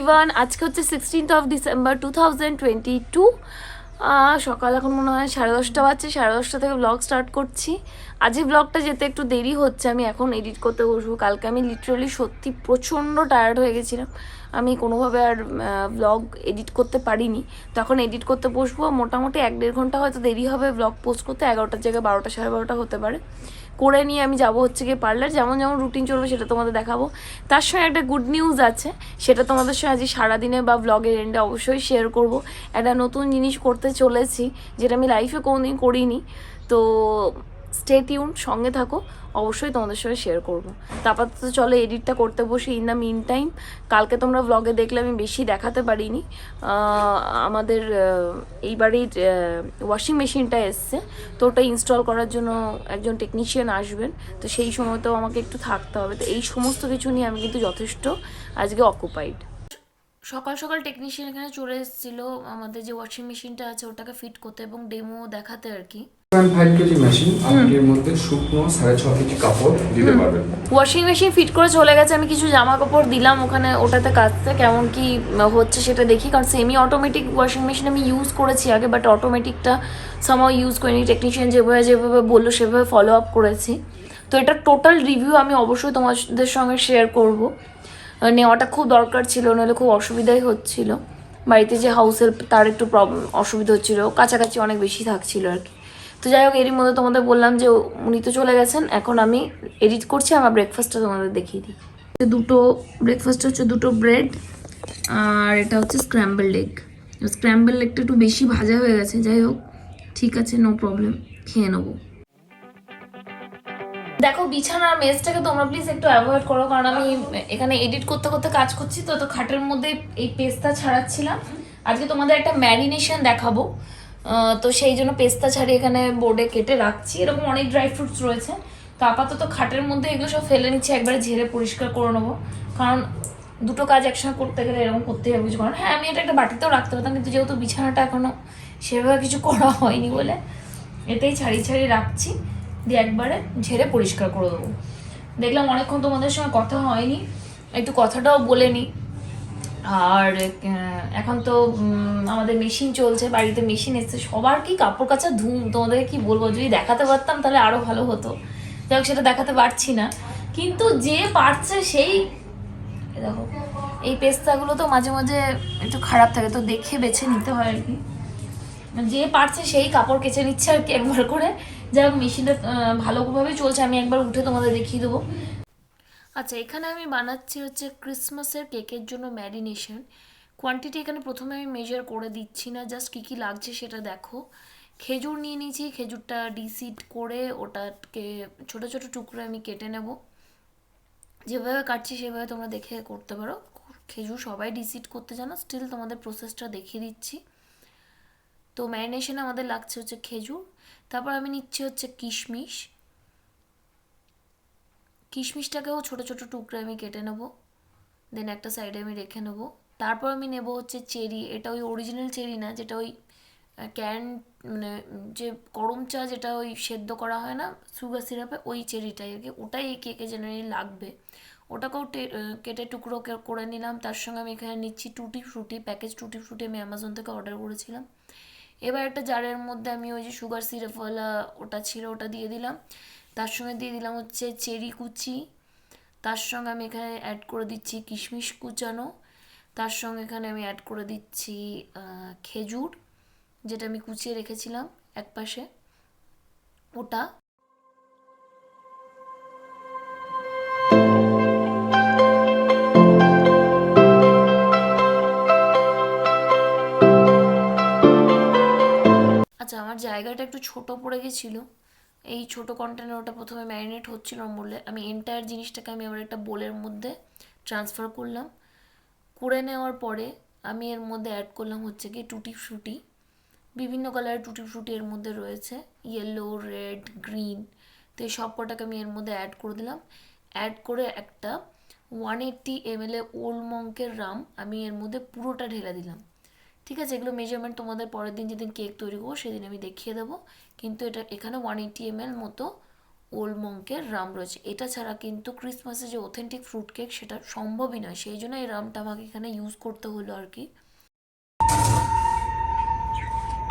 Everyone, আজকে হচ্ছে 16th December 2022। সকাল এখন মনে হয় 10:30 বাজছে। 10:30 থেকে ব্লগ স্টার্ট করছি। আজকে ব্লগটা যেতে একটু দেরি হচ্ছে, আমি এখন এডিট করতে বসবো। কালকে আমি লিটারালি সত্যি প্রচণ্ড টায়ার্ড হয়ে গেছিলাম, আমি কোনোভাবে আর ব্লগ এডিট করতে পারিনি। তখন এডিট করতে বসবো, মোটামুটি 1-1.5 ঘন্টা হয়তো দেরি হবে ব্লগ পোস্ট করতে। 11টার জায়গায় 12টা 12:30 হতে পারে। করে নিয়ে আমি যাবো হচ্ছে গিয়ে পার্লার। যেমন যেমন রুটিন চলবে সেটা তোমাদের দেখাবো। তার সঙ্গে একটা গুড নিউজ আছে, সেটা তোমাদের সঙ্গে আজকে সারাদিনে বা ব্লগের এন্ডে অবশ্যই শেয়ার করব। একটা নতুন জিনিস করতে চলেছি, যেটা আমি লাইফে কোনোদিন করিনি। তো স্টে টিউন, সঙ্গে থাকো, অবশ্যই তোমাদের সঙ্গে শেয়ার করবো। তারপর তো চলো এডিটটা করতে বসি। ইন দ্য মিন টাইম, কালকে তোমরা ব্লগে দেখলে আমি বেশি দেখাতে পারিনি। আমাদের এই বাড়ির ওয়াশিং মেশিনটা এসছে, তো ওটা ইনস্টল করার জন্য একজন টেকনিশিয়ান আসবেন। তো সেই সময়তেও আমাকে একটু থাকতে হবে। তো এই সমস্ত কিছু নিয়ে আমি কিন্তু যথেষ্ট আজকে অকুপাইড। সকাল সকাল টেকনিশিয়ান এখানে চলে এসেছিলো আমাদের যে ওয়াশিং মেশিনটা আছে ওটাকে ফিট করতে এবং ডেমো দেখাতে আর কি। 5 কেজি মেশিন, আপনি এর মধ্যে শুকনো 6.5 কেজি কাপড় দিতে পারবেন। ওয়াশিং মেশিন ফিট করে চলে গেছে, আমি কিছু জামা কাপড় দিলাম ওখানে, ওটাতে কাচতে কেমন কি হচ্ছে সেটা দেখি। কারণ সেমি অটোমেটিক ওয়াশিং মেশিন আমি ইউজ করেছি আগে, বাট অটোমেটিকটা সামহাও ইউজ করিনি। টেকনিশিয়ান যেভাবে যেভাবে বললো সেভাবে ফলো আপ করেছি। তো এটা টোটাল রিভিউ আমি অবশ্যই তোমাদের সঙ্গে শেয়ার করব। নেওয়াটা খুব দরকার ছিল, নাহলে খুব অসুবিধাই হচ্ছিল। বাড়িতে যে হাউস হেল্প তার একটু অসুবিধা হচ্ছিলো, কাছাকাছি অনেক বেশি থাকছিল আর কি। তো যাই হোক, এরই মধ্যে তোমাদের বললাম যে উনি তো চলে গেছেন, এখন আমি এডিট করছি। আমার ব্রেকফাস্টটা তোমাদের দেখিয়ে দিই। দুটো ব্রেকফাস্ট হচ্ছে, দুটো ব্রেড আর এটা হচ্ছে স্ক্র্যাম্বলড এগ। স্ক্র্যাম্বল এগটা একটু বেশি ভাজা হয়ে গেছে, যাই হোক ঠিক আছে, নো প্রবলেম, খেয়ে নেবো। দেখো, বিছানার মেজটাকে তোমরা প্লিজ একটু অ্যাভয়েড করো, কারণ আমি এখানে এডিট করতে করতে কাজ করছি। তো তো খাটের মধ্যে এই পেস্তা ছাড়াচ্ছিলাম। আজকে তোমাদের একটা ম্যারিনেশন দেখাবো, তো সেই জন্য পেস্তা ছাড়িয়ে এখানে বোর্ডে কেটে রাখছি। এরকম অনেক ড্রাই ফ্রুটস রয়েছে। তো আপাতত খাটের মধ্যে এগুলো সব ফেলে নিচ্ছি, একবারে ঝেড়ে পরিষ্কার করে নেবো। কারণ দুটো কাজ একসঙ্গে করতে গেলে এরকম করতে হবে কিছু। কারণ হ্যাঁ, আমি এটা একটা বাটিতেও রাখতে পারতাম, কিন্তু যেহেতু বিছানাটা এখনো সেভাবে কিছু করা হয়নি বলে এতেই ছাড়িয়ে ছাড়িয়ে রাখছি, দিয়ে একবারে ঝেড়ে পরিষ্কার করে দেবো। দেখলাম অনেকক্ষণ তোমাদের সঙ্গে কথা হয়নি, একটু কথাটাও বলে নিই। আর এখন তো আমাদের মেশিন চলছে, বাড়িতে মেশিন এসছে, সবার কি কাপড় কাচা ধুম, তোমাদেরকে কি বলবো। যদি দেখাতে পারতাম তাহলে আরও ভালো হতো, যাই হোক সেটা দেখাতে পারছি না। কিন্তু যে পারছে সেই, দেখো এই পেস্তাগুলো তো মাঝে মাঝে একটু খারাপ থাকে, তো দেখে বেছে নিতে হয় আর কি। যে পারছে সেই কাপড় কেচে নিচ্ছে আর কি একবার করে। যাই হোক, মেশিনটা ভালোভাবে চলছে, আমি একবার উঠে তোমাদের দেখিয়ে দেবো। আচ্ছা, এখানে আমি বানাচ্ছি হচ্ছে ক্রিসমাসের কেকের জন্য ম্যারিনেশন। কোয়ান্টিটি এখানে প্রথমে আমি মেজার করে দিচ্ছি না, জাস্ট কী কী লাগছে সেটা দেখো। খেজুর নিয়ে নিয়েছি, খেজুরটা ডিসিড করে ওটাকে ছোটো ছোটো টুকরো আমি কেটে নেব। যেভাবে কাটছি সেভাবে তোমরা দেখে করতে পারো। খেজুর সবাই ডিসিড করতে জানো, স্টিল তোমাদের প্রসেসটা দেখিয়ে দিচ্ছি। তো ম্যারিনেশনে আমাদের লাগছে হচ্ছে খেজুর, তারপর আমি নিচ্ছি হচ্ছে কিশমিশ। কিশমিশটাকেও ছোটো ছোটো টুকরো আমি কেটে নেব, দেন একটা সাইডে আমি রেখে নেব। তারপর আমি নেব হচ্ছে চেরি। এটা ওই অরিজিনাল চেরি না, যেটা ওই ক্যান, মানে যে গরম চা যেটা ওই সেদ্ধ করা হয় না সুগার সিরাপে, ওই চেরিটাই আর কি। ওটাই এই কেকে জেনারেলি লাগবে। ওটাকেও কেটে টুকরো করে নিলাম। তার সঙ্গে আমি এখানে নিচ্ছি টুটি ফ্রুটি, প্যাকেজ টুটি ফ্রুটি আমি অ্যামাজন থেকে অর্ডার করেছিলাম। এবার একটা জারের মধ্যে আমি ওই যে সুগার সিরাপওয়ালা ওটা ছিল ওটা দিয়ে দিলাম। তার সঙ্গে দিয়ে দিলাম হচ্ছে চেরি কুচি। তার সঙ্গে আমি এখানে অ্যাড করে দিচ্ছি কিশমিশ কুচানো। তার সঙ্গে এখানে আমি অ্যাড করে দিচ্ছি খেজুর, যেটা আমি কুচিয়ে রেখেছিলাম এক পাশে, ওটা। আচ্ছা, আমার জায়গাটা একটু ছোট পড়ে গেছিলো, এই ছোট কন্টেনার ওটা প্রথমে ম্যারিনেট হচ্ছিল বলে আমি এন্টায়ার জিনিসটাকে আমি আবার একটা বোলের মধ্যে ট্রান্সফার করলাম। করে নেওয়ার পরে আমি এর মধ্যে অ্যাড করলাম হচ্ছে কি টুটি ফ্রুটি। বিভিন্ন কালারের টুটি ফ্রুটি এর মধ্যে রয়েছে, ইয়েলো, রেড, গ্রিন। তো এই সব কটাকে আমি এর মধ্যে অ্যাড করে দিলাম। অ্যাড করে একটা 180 ml ওল্ড মঙ্কের রাম আমি এর মধ্যে পুরোটা ঢেলে দিলাম। ঠিক আছে, এগুলো মেজারমেন্ট তোমাদের পরের দিন যেদিন কেক তৈরি করবো সেদিন আমি দেখিয়ে দেবো। কিন্তু এটা এখানে 180 ml মতো ওল্ড মঙ্কের রাম রয়েছে। এটা ছাড়া কিন্তু ক্রিসমাসে যে অথেন্টিক ফ্রুট কেক সেটা সম্ভবই নয়, সেই জন্য এই রামটা আমাকে এখানে ইউজ করতে হলো আর কি।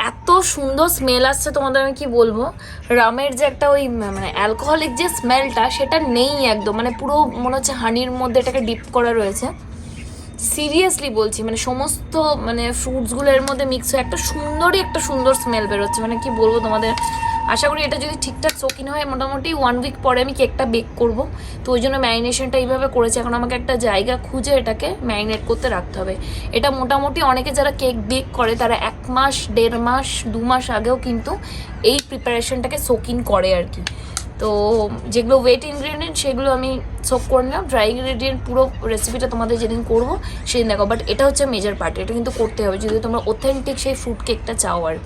এত সুন্দর স্মেল আসছে তোমাদের আমি কি বলবো, রামের যে একটা ওই মানে অ্যালকোহলিক যে স্মেলটা সেটা নেই একদম, মানে পুরো মনে হচ্ছে হানির মধ্যে এটাকে ডিপ করা রয়েছে। সিরিয়াসলি বলছি, মানে সমস্ত মানে ফ্রুটসগুলো এর মধ্যে মিক্স হয়ে একটা সুন্দর স্মেল বেরোচ্ছে, মানে কি বলবো তোমাদের। আশা করি এটা যদি ঠিকঠাক সোকিন হয় মোটামুটি 1 উইক পরে আমি কেকটা বেক করব। তো ওই জন্য ম্যারিনেশনটা এইভাবে করেছি। এখন আমাকে একটা জায়গা খুঁজে এটাকে ম্যারিনেট করতে রাখতে হবে। এটা মোটামুটি অনেকে যারা কেক বেক করে তারা 1 মাস 1.5 মাস 2 মাস আগেও কিন্তু এই প্রিপারেশনটাকে সোকিন করে আর কি। তো যেগুলো ওয়েট ইনগ্রেডিয়েন্ট সেগুলো আমি সোক করে নিলাম। ড্রাই ইনগ্রেডিয়েন্ট পুরো রেসিপিটা তোমাদের যেদিন করবো সেদিন দেখো, বাট এটা হচ্ছে মেজর পার্ট, এটা কিন্তু করতে হবে যদি তোমরা অথেন্টিক সেই ফ্রুট কেকটা চাও। আর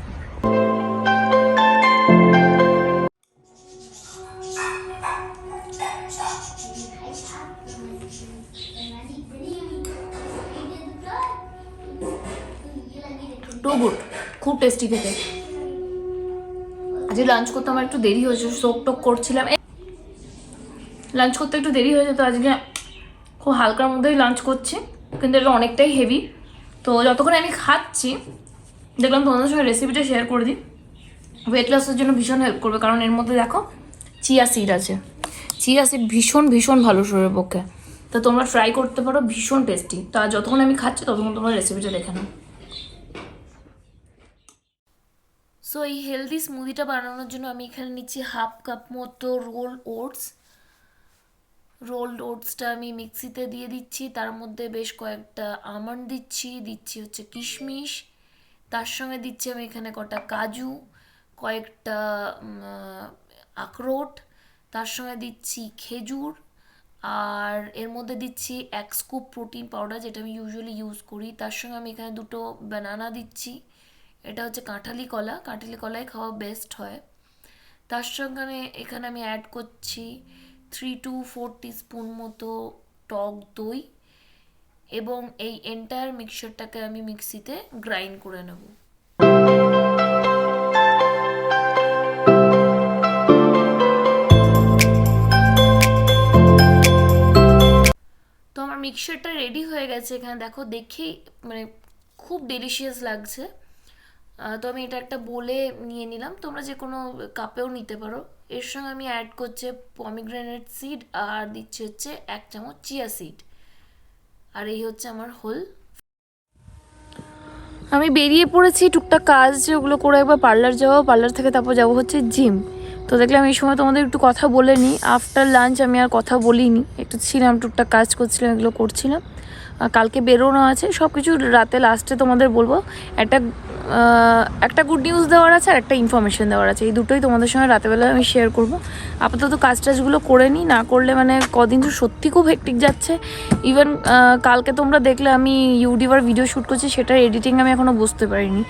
টু গুড, খুব টেস্টি খেতে। আজকে লাঞ্চ করতে আমার একটু দেরি হয়েছে, সোক টোক করছিলাম, লাঞ্চ করতে একটু দেরি হয়েছে, তো আজকে খুব হালকার মধ্যেই লাঞ্চ করছি, কিন্তু এটা অনেকটাই হেভি। তো যতক্ষণ আমি খাচ্ছি দেখলাম তোমাদের সঙ্গে রেসিপিটা শেয়ার করে দিই। ওয়েট লসের জন্য ভীষণ হেল্প করবে, কারণ এর মধ্যে দেখো চিয়া সিড আছে। চিয়া সিড ভীষণ ভীষণ ভালো শরীরের পক্ষে, তো তোমরা ট্রাই করতে পারো, ভীষণ টেস্টি। তো আর যতক্ষণ আমি খাচ্ছি ততক্ষণ তোমরা রেসিপিটা দেখে নাও। সো এই হেলদি স্মুদিটা বানানোর জন্য আমি এখানে নিচ্ছি 1/2 কাপ মতো রোলড ওটসটা আমি মিক্সিতে দিয়ে দিচ্ছি, তার মধ্যে বেশ কয়েকটা আমন্ড দিচ্ছি হচ্ছে কিশমিশ, তার সঙ্গে দিচ্ছি আমি এখানে কটা কাজু, কয়েকটা আখরোট, তার সঙ্গে দিচ্ছি খেজুর, আর এর মধ্যে দিচ্ছি 1 স্কুপ প্রোটিন পাউডার যেটা আমি ইউজুয়ালি ইউজ করি, তার সঙ্গে আমি এখানে 2টো বানানা দিচ্ছি, এটা হচ্ছে কাঁঠালি কলাই খাওয়া বেস্ট হয়। তার সঙ্গে এখানে আমি অ্যাড করছি 3 to 4 টিস্পুন মতো টক দই, এবং এই এন্টায়ার মিক্সচারটাকে আমি মিক্সিতে গ্রাইন্ড করে নেব। তো আমার মিক্সচারটা রেডি হয়ে গেছে, এখানে দেখো, দেখেই মানে খুব ডেলিশিয়াস লাগছে। তো আমি এটা একটা বলে নিয়ে নিলাম, তোমরা যে কোনো কাপেও নিতে পারো। এর সঙ্গে আমি অ্যাড করছি পমিগ্রেনেট সিড, আর দিচ্ছি হচ্ছে 1 চামচ চিয়া সিড, আর এই হচ্ছে আমার হোল। আমি বেরিয়ে পড়েছি টুকটাক কাজ ওগুলো করে, একবার পার্লার যাবো, পার্লার থেকে তারপর যাবো হচ্ছে জিম। তো দেখলাম এই সময় তোমাদের একটু কথা বলে নিই। আফটার লাঞ্চ আমি আর কথা বলিনি, একটু ছিলাম, টুকটাক কাজ করছিলাম, এগুলো করছিলাম। কালকে বেরোনো আছে, সব কিছু রাতে লাস্টে তোমাদের বলবো। একটা গুড নিউজ দেওয়ার আছে আর একটা ইনফরমেশন দেওয়ার আছে, এই দুটোই তোমাদের সঙ্গে রাতেবেলা আমি শেয়ার করবো। আপাতত কাজ টাজগুলো করে নিই, না করলে মানে কদিন তো সত্যি খুব হেক্টিক যাচ্ছে। ইভেন কালকে তোমরা দেখলে আমি ইউটিউবার ভিডিও শ্যুট করছি, সেটার এডিটিং আমি এখনও বুঝতে পারিনি।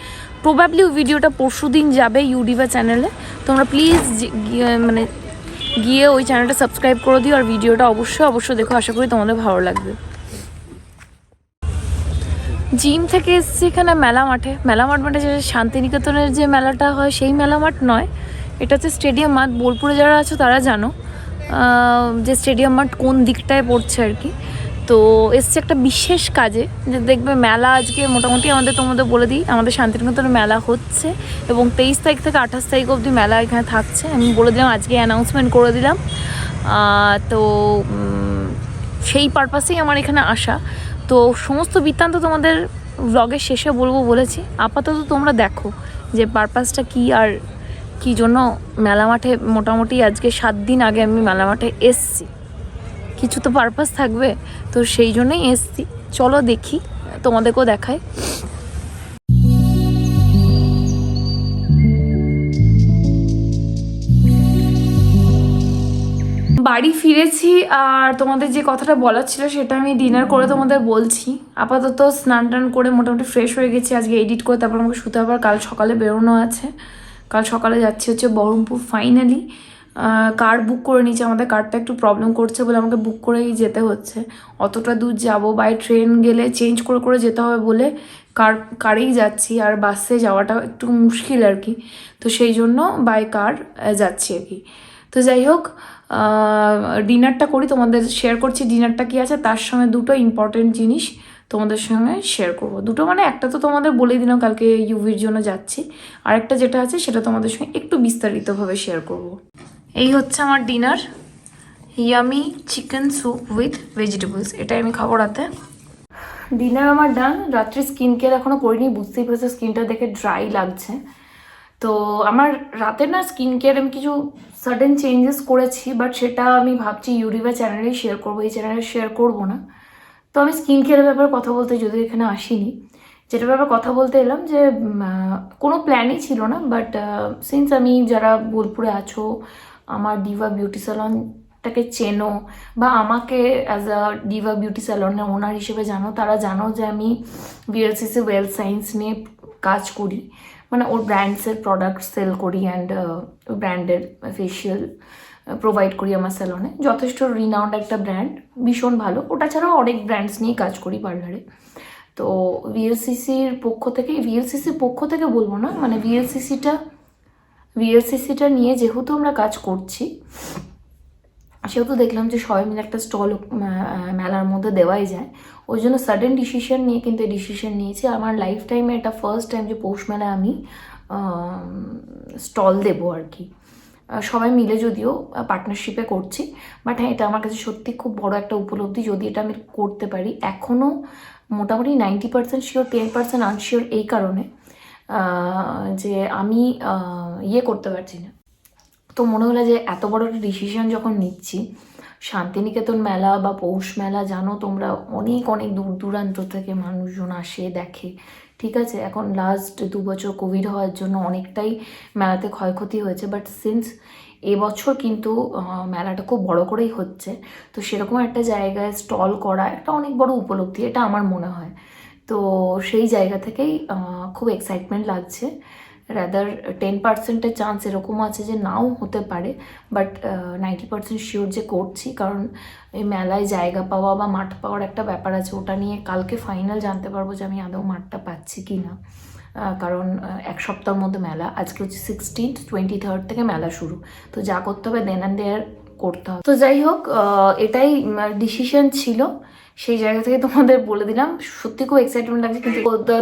প্রবাবলি ভিডিওটা পরশু দিন যাবে ইউটিউবার চ্যানেলে। তোমরা প্লিজ মানে গিয়ে ওই চ্যানেলটা সাবস্ক্রাইব করে দিও, আর ভিডিওটা অবশ্যই দেখো, আশা করি তোমাদের ভালো লাগবে। জিম থেকে এসেছি এখানে মেলা মাঠ মানে যে শান্তিনিকেতনের যে মেলাটা হয় সেই মেলা মাঠ নয়, এটা হচ্ছে স্টেডিয়াম মাঠ। বোলপুরে যারা আছো তারা জানো যে স্টেডিয়াম মাঠ কোন দিকটায় পড়ছে আর কি। তো এসছে একটা বিশেষ কাজে, যে দেখবে মেলা আজকে মোটামুটি তোমাদের বলে দিই, আমাদের শান্তিনিকেতনে মেলা হচ্ছে, এবং 23 তারিখ থেকে 28 তারিখ অবধি মেলা এখানে থাকছে। আমি বলে দিলাম, আজকে অ্যানাউন্সমেন্ট করে দিলাম। তো সেই পারপাসেই আমার এখানে আসা। তো সমস্ত বৃত্তান্ত তোমাদের ব্লগের শেষে বলেছি। আপাতত তোমরা দেখো যে পারপাসটা কী, আর কী জন্য মেলা মাঠে মোটামুটি আজকে 7 দিন আগে আমি মেলা মাঠে এসছি। কিছু তো পারপাস থাকবে, তো সেই জন্যই এসছি। চলো দেখি, তোমাদেরকেও দেখায়। বাড়ি ফিরেছি, আর তোমাদের যে কথাটা বলার ছিল সেটা আমি ডিনার করে তোমাদের বলছি। আপাতত স্নান টান করে মোটামুটি ফ্রেশ হয়ে গেছি, আজকে এডিট করে তারপর আমাকে শুতে হবে, কাল সকালে বেরোনো আছে। কাল সকালে যাচ্ছি হচ্ছে বহরমপুর। ফাইনালি কার বুক করে নিয়েছি, আমাদের কারটা একটু প্রবলেম করছে বলে আমাকে বুক করেই যেতে হচ্ছে। অতটা দূর যাব, বাই ট্রেন গেলে চেঞ্জ করে যেতে হবে বলে কারেই যাচ্ছি, আর বাসে যাওয়াটা একটু মুশকিল আর কি। তো সেই জন্য বাই কার যাচ্ছি আর কি। তো যাই হোক, ডিনারটা করি, তোমাদের শেয়ার করছি ডিনারটা কি আছে, তার সঙ্গে দুটো ইম্পর্টেন্ট জিনিস তোমাদের সঙ্গে শেয়ার করব। দুটো মানে একটা তো তোমাদের বলে দিলাম কালকে ইউভির জন্য যাচ্ছি, আরেকটা যেটা আছে সেটা তোমাদের সঙ্গে একটু বিস্তারিতভাবে শেয়ার করব। এই হচ্ছে আমার dinner, yummy chicken soup with vegetables, এটাই আমি খাবো রাতে। ডিনার আমার ডান। রাত্রে স্কিন কেয়ার এখনও করিনি, বুঝতেই পারছো স্কিনটা দেখে ড্রাই লাগছে। তো আমার রাতে না স্কিন কেয়ার আমি কিছু সাডেন চেঞ্জেস করেছি, বাট সেটা আমি ভাবছি ইউটিউবের চ্যানেলেই শেয়ার করবো, এই চ্যানেলে শেয়ার করবো না। তো আমি স্কিন কেয়ারের ব্যাপারে কথা বলতে যদিও এখানে আসিনি, যেটার ব্যাপারে কথা বলতে এলাম যে কোনো প্ল্যানই ছিল না, বাট সিন্স আমি যারা বোলপুরে আছো, আমার ডিভা বিউটি স্যালনটাকে চেনো বা আমাকে অ্যাজ আ ডিভা বিউটি স্যালনের ওনার হিসেবে জানো, তারা জানো যে আমি ভিএলসিসি ওয়েল সায়েন্স নিয়ে কাজ করি, মানে ওর ব্র্যান্ডসের প্রোডাক্ট সেল করি অ্যান্ড ব্র্যান্ডের ফেশিয়াল প্রোভাইড করি আমার স্যালনে। যথেষ্ট রিনাউন্ড একটা ব্র্যান্ড, ভীষণ ভালো। ওটা ছাড়াও অনেক ব্র্যান্ডস নিয়ে কাজ করি পার্লারে। তো ভিএলসিসির পক্ষ থেকে বলবো না, মানে ভিএলসিসিটা নিয়ে যেহেতু আমরা কাজ করছি, সেহেতু দেখলাম যে সবাই মিলে একটা স্টল মেলার মধ্যে দেওয়াই যায়। ওই জন্য সাডেন ডিসিশন নিয়ে কিন্তু ডিসিশন নিয়েছি। আমার লাইফ টাইমে এটা ফার্স্ট টাইম যে পৌষ মেলায় আমি স্টল দেবো আর কি, সবাই মিলে যদিও পার্টনারশিপে করছি। বাট হ্যাঁ, এটা আমার কাছে সত্যি খুব বড় একটা উপলব্ধি যদি এটা আমি করতে পারি। এখনও মোটামুটি 90% শিওর, 10% আনশিওর এই কারণে যে আমি ইয়ে করতে পারছি না। তো মনে হলো যে এত বড় একটা ডিসিশন যখন নিচ্ছি, শান্তিনিকেতন মেলা বা পৌষ মেলা জানো তোমরা, অনেক অনেক দূর দূরান্ত থেকে মানুষজন আসে দেখে, ঠিক আছে। এখন লাস্ট 2 বছর কোভিড হওয়ার জন্য অনেকটাই মেলাতে ক্ষয়ক্ষতি হয়েছে, বাট সিন্স এবছর কিন্তু মেলাটা খুব বড় করেই হচ্ছে, তো সেরকম একটা জায়গায় স্টল করা একটা অনেক বড় উপলব্ধি, এটা আমার মনে হয়। তো সেই জায়গা থেকেই খুব এক্সাইটমেন্ট লাগছে। রাদার 10%-এর চান্স এরকম আছে যে নাও হতে পারে, বাট 90% শিওর যে করছি, কারণ এই মেলায় জায়গা পাওয়া বা মাঠ পাওয়ার একটা ব্যাপার আছে, ওটা নিয়ে কালকে ফাইনাল জানতে পারবো যে আমি আদৌ মাঠটা পাচ্ছি কি না। কারণ এক সপ্তাহের মধ্যে মেলা, আজকে হচ্ছে 16th, 23rd থেকে মেলা শুরু, তো যা করতে হবে দেন অ্যান্ড দেয়ার করতে হবে। তো যাই হোক, এটাই ডিসিশন ছিল, সেই জায়গা থেকে তোমাদের বলে দিলাম। সত্যি খুব এক্সাইটমেন্ট লাগছে, কিন্তু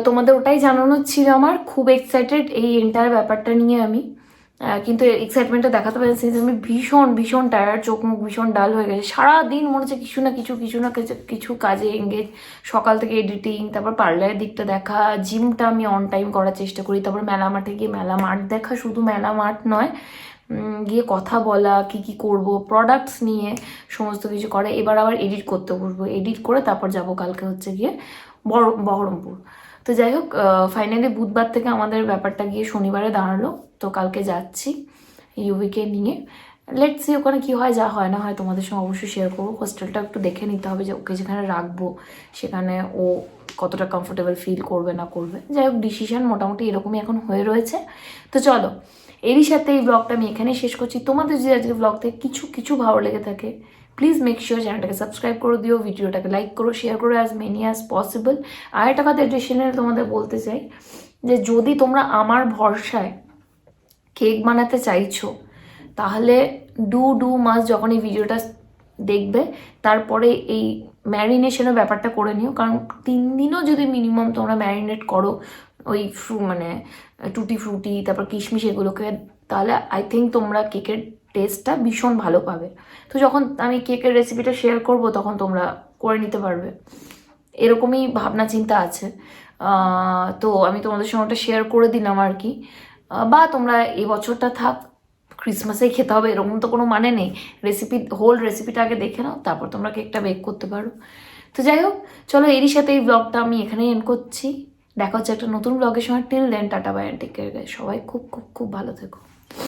তোমাদের ওটাই জানানোর ছিল, আমার খুব এক্সাইটেড এই এন্টায়ার ব্যাপারটা নিয়ে আমি। কিন্তু এক্সাইটমেন্টটা দেখাতে পারছি, আমি ভীষণ ভীষণ টায়ার্ড, চোখ মুখ ভীষণ ডাল হয়ে গেছে। সারাদিন মনে হচ্ছে কিছু না কিছু কাজে এঙ্গেজ, সকাল থেকে এডিটিং, তারপর পার্লারের দিকটা দেখা, জিমটা আমি অন টাইম করার চেষ্টা করি, তারপর মেলা মাঠে গিয়ে মেলা মাঠ দেখা, শুধু মেলা মাঠ নয়, গিয়ে কথা বলা, কি করব, প্রোডাক্টস নিয়ে সমস্ত কিছু করে। এবার আবার এডিট করতে বসবো, এডিট করে তারপর যাব কালকে হচ্ছে গিয়ে বহরমপুর। তো যাই হোক, ফাইনালি বুধবার থেকে আমাদের ব্যাপারটা গিয়ে শনিবারে দাঁড়ালো, তো কালকে যাচ্ছি ইউভিকে নিয়ে। লেটস সি ওখানে কী হয়, যা হয় না হয় তোমাদের সঙ্গে অবশ্যই শেয়ার করবো। হোস্টেলটা একটু দেখে নিতে হবে যে ওকে যেখানে রাখবো সেখানে ও কতটা কমফোর্টেবল ফিল করবে না করবে। যাই হোক, ডিসিশন মোটামুটি এরকমই এখন হয়ে রয়েছে। তো চলো, এরই সাথে এই ব্লগটা আমি এখানেই শেষ করছি। তোমাদের যদি আজকে ব্লগ থেকে কিছু ভালো লেগে থাকে, প্লিজ মেক শিওর চ্যানেলটাকে সাবস্ক্রাইব করে দিও, ভিডিওটাকে লাইক করো, শেয়ার করো অ্যাজ মেনি অ্যাজ পসিবল। আর একটা কথা এডিশনাল তোমাদের বলতে চাই যে যদি তোমরা আমার ভরসায় কেক বানাতে চাইছো, তাহলে ডু মাস যখন এই ভিডিওটা দেখবে তারপরে এই ম্যারিনেশনের ব্যাপারটা করে নিও, কারণ 3 দিনও যদি মিনিমাম তোমরা ম্যারিনেট করো ওই মানে টুটি ফ্রুটি তারপর কিশমিশ এগুলোকে, তাহলে আই থিঙ্ক তোমরা কেকের টেস্টটা ভীষণ ভালো পাবে। তো যখন আমি কেকের রেসিপিটা শেয়ার করব তখন তোমরা করে নিতে পারবে, এরকমই ভাবনা চিন্তা আছে। তো আমি তোমাদের সঙ্গে ওটা শেয়ার করে দিলাম আর কি। বা তোমরা এই বছরটা থাক, ক্রিসমাসেই খেতে হবে এরকম তো কোনো মানে নেই। হোল রেসিপিটা আগে দেখে নাও, তারপর তোমরা কেকটা বেক করতে পারো। তো যাই হোক, চলো এরই সাথে এই ব্লগটা আমি এখানেই এন্ড করছি। দেখা হচ্ছে একটা নতুন ব্লগের সময়। Till then tata bye, take care guys. সবাই খুব খুব খুব ভালো থেকো।